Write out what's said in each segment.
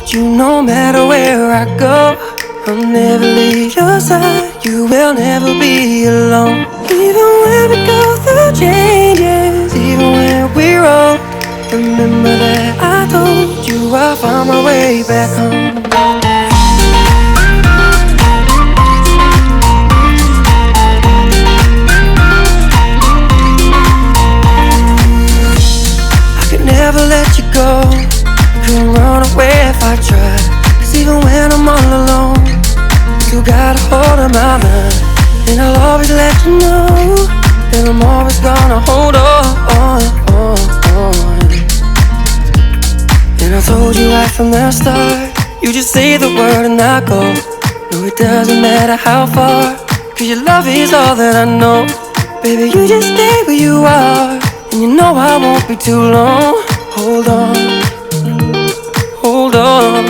told you no matter where I go, I'll never leave your side. You will never be alone. Even when we go through changes, even when we're old, remember that I told you I'll find my way back home. Never let you go, couldn't run away if I tried. Cause even when I'm all alone, you got a hold of my mind. And I'll always let you know that I'm always gonna hold on. And I told you right from the start, you just say the word and I go. No, it doesn't matter how far, cause your love is all that I know. Baby, you just stay where you are, and you know I won't be too long. Hold on, hold on.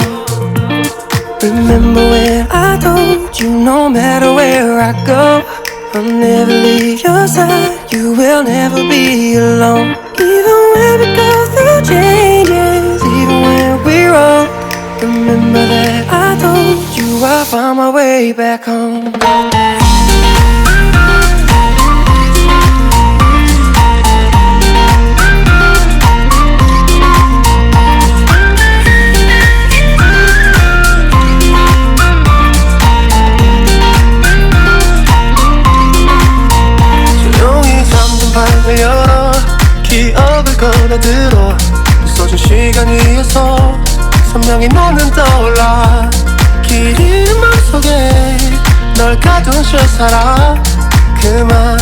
Remember when I told you no matter where I go, I'll never leave your side. You will never be alone. Even when we go through changes, even when we're old, remember that I told you I'll find my way back home. 열어 기억을 걸어들어 부서진 시간 위에서 선명히 너는 떠올라 길 잃은 맘속에 널 가둔 채 살아 그만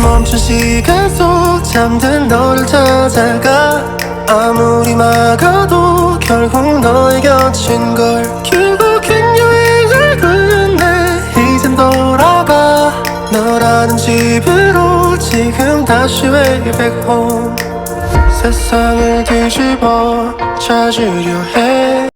멈춘 시간 속 잠든 너를 찾아가 아무리 막아도 결국 너의 곁인 걸 결국엔 여행을 끝내 이젠 돌아가 너라는 집으로 지금 다시 way back home 세상을 뒤집어 찾으려 해